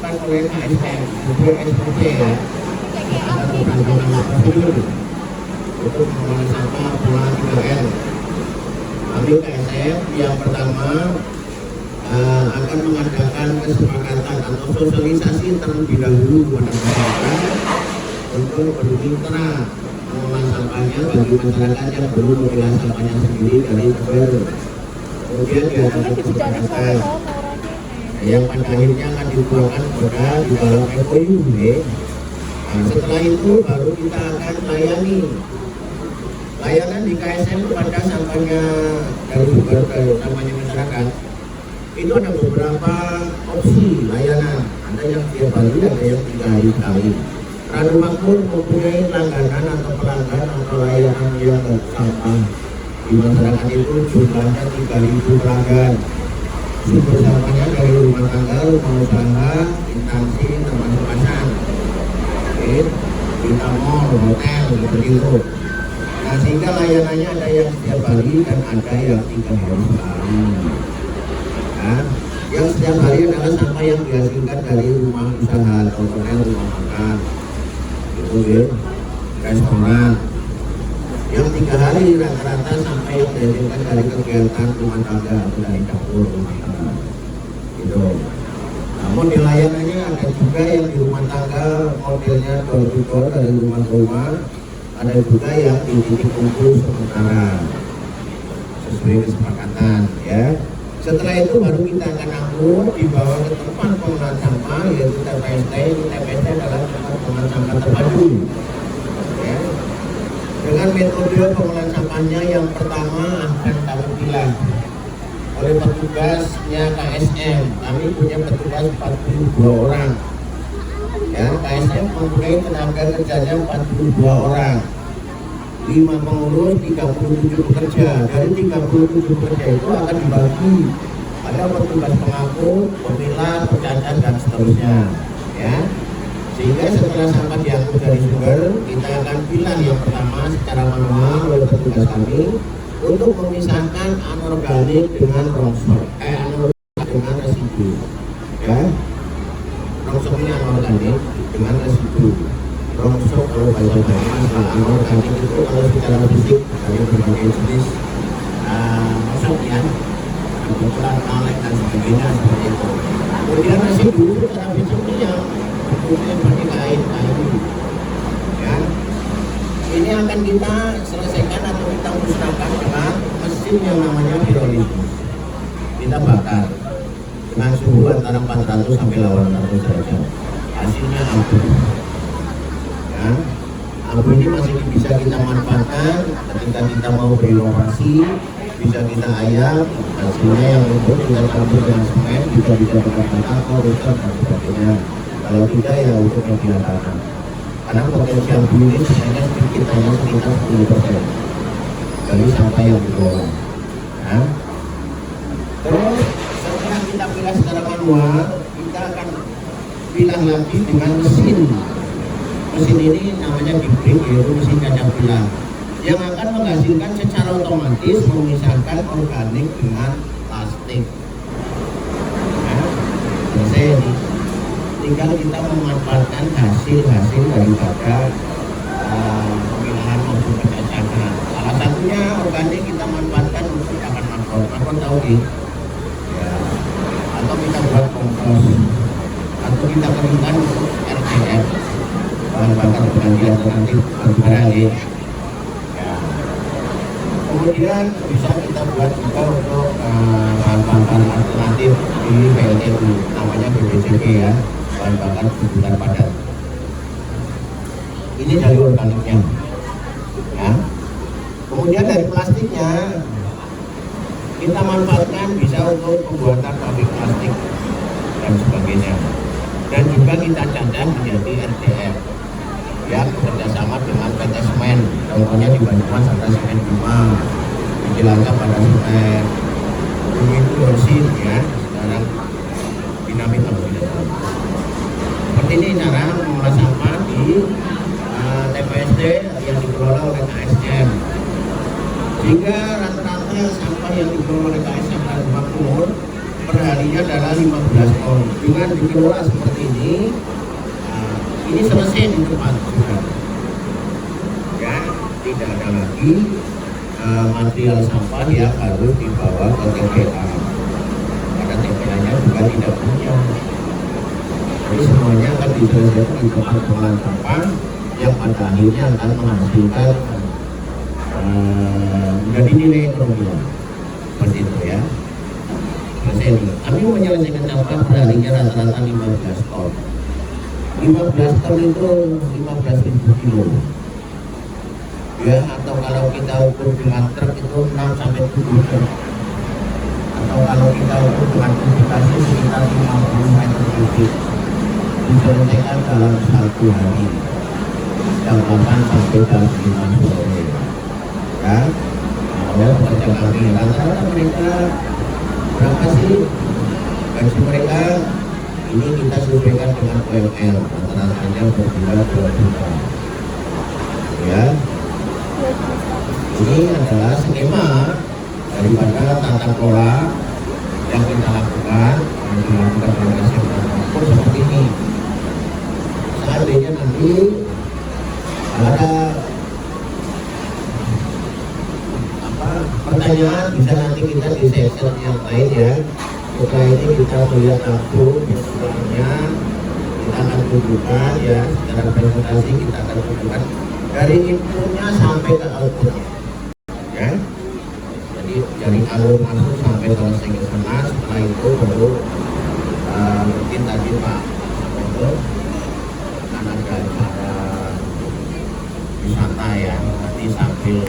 dilakukan oleh KSM, BSPC ya, satu bantuan prosedur untuk pengelolaan sampah pengelolaan 3R. Kami KSM yang pertama akan mengadakan kesepakatan atau sosialisasi terlebih dahulu kepada masyarakat untuk bermitra pengelolaan sampahnya bagi masyarakat yang belum memilah sampahnya sendiri dari sumber. Kemudian diadakan kesepakatan yang pada akhirnya akan dibuangkan kepada di dalam MOU. Setelah itu baru kita akan layani layanan di KSM kepada sampahnya dari sumber sampahnya masyarakat. Itu ada beberapa opsi layanan, ada yang tiap hari, ada yang 3 hari sekali. Randu Makmur mempunyai langganan atau pelanggan atau layanan yang sampah di masyarakat itu jumlahnya 3.000 pelanggan. Sumber sampahnya dari rumah tangga, rumah usaha, instansi, tempat pasang, kita mall, hotel, gitu. Nah sehingga layanannya ada yang setiap hari dan ada yang 3 hari sekali. Nah, yang setiap hari adalah sampah yang dihasilkan dari rumah usaha atau hotel, rumah makan, gitu ya, restoran. Yang 3 hari rata-rata sampah yang dihasilkan dari kegiatan rumah tangga atau dari dapur rumah tangga, gitu. Namun di layanannya ada juga yang di rumah tangga, modelnya door to door dari rumah ke rumah, ada juga yang di titik kumpul sementara sesuai kesepakatan ya. Setelah itu baru kita akan angkut dibawa ke tempat pengelolaan sampah, yaitu TPST. TPST adalah tempat pengelolaan sampah terpadu ya. Dengan metode pengelolaan sampahnya yang pertama akan kami pilih oleh petugasnya KSM. Kami punya petugas 42 orang ya. KSM mempunyai tenaga kerjanya 42 orang, 5 pengurus, 37 pekerja. Dari 37 pekerja itu akan dibagi ada petugas pengangkut, pemilah, pecacat dan seterusnya ya. Sehingga setelah sampah diangkut dari sumber, kita akan pilih yang pertama secara manual oleh petugas kami untuk memisahkan anorganik dengan rongsok, anorganik dengan residu ya. Rongsok ini anorganik dengan residu. Rongsok kalau bahasa Jawa, anorganik itu kalau secara fisik dari berbagai jenis rongsok ya, kebetulan kaleng dan sebagainya seperti itu. Kemudian residu itu secara fisiknya yang seperti kain ya. Ini akan kita selesaikan atau kita musnahkan dengan mesin yang namanya pirolisis. Kita bakar dengan suhu antara 400 sampai 800 derajat. Hasilnya abu ya. Abu ini masih bisa kita manfaatkan ketika kita mau berinovasi, bisa kita ayam. Hasilnya yang untuk kita campur dengan semen, bisa dikatakan alkohol, rusak dan sebagainya. Kalau tidak ya untuk mobilan tanah, karena potensi abu ini sebenarnya sedikit, hanya sekitar 10% dari sampah yang dikelola ya. Terus setelah kita pilih secara manual, kita akan pilih lagi dengan mesin. Mesin ini namanya big-bring, yaitu mesin kacang pilah, yang akan menghasilkan secara otomatis memisahkan organik dengan plastik ya. Selesai ini, tinggal kita memanfaatkan hasil-hasil daripada pemilahan maupun pencacahan. Salah satunya organik kita manfaatkan untuk pakan mangkok tahu ya, atau kita buat kompos, atau kita keringkan untuk RDF, bahan bakar pengganti alternatif batubara ya. Kemudian bisa kita buat juga untuk bahan bakar alternatif di PLTU, namanya BBCP ya, bahan bakar bulan padat. Ini dari organiknya ya. Kemudian dari plastiknya kita manfaatkan bisa untuk pembuatan pabrik plastik dan sebagainya, dan juga kita cadang menjadi RDF ya, bekerjasama dengan PT Semen. Contohnya di Banyumas ada Semen Bima, di Cilacap pada Semen itu Dorsin ya, sekarang Dinamit seperti ini cara mengolah sampah di TPST yang dikelola oleh KSM. Sehingga rata-rata sampah yang dikelola oleh KSM dan Makmur perharinya adalah 15 ton. Dengan dikelola seperti ini selesai di depan sudah. Ya, tidak ada lagi material sampah yang harus dibawa ke TPA. Karena TPA-nya juga tidak punya. Jadi semuanya akan diselesaikan di tempat pengolahan sampah yang pada akhirnya akan menghasilkan menjadi nilai ekonomi. Seperti itu ya. Kami menyelesaikan sampah perharinya rata-rata 15 ton. 15 ton itu 15.000 kilo. Ya, atau kalau kita ukur dengan truk itu 6 sampai 7 truk. Atau kalau kita ukur dengan kubikasi sekitar 50 meter kubik. Diselesaikan dalam 1 hari. Jam 8 sampai jam 5 sore. Ya, kalau pekerja kami rata-rata mereka berapa sih gaji mereka? Ini kita sesuaikan dengan UMR, rata-ratanya berbulan 2 juta. Ya, ini adalah skema daripada tata kelola yang kita lakukan oleh SMK seperti ini. Seandainya nanti ada pertanyaan, bisa nanti kita di session yang lain ya. Setelah ini kita melihat langsung sebenarnya, kita akan tunjukkan ya, secara presentasi kita akan tunjukkan dari inputnya sampai ke outputnya ya. Jadi dari alur masuk sampai selesai ke sana, setelah itu baru mungkin tadi Pak Samodo akan ada wisata ya, nanti sambil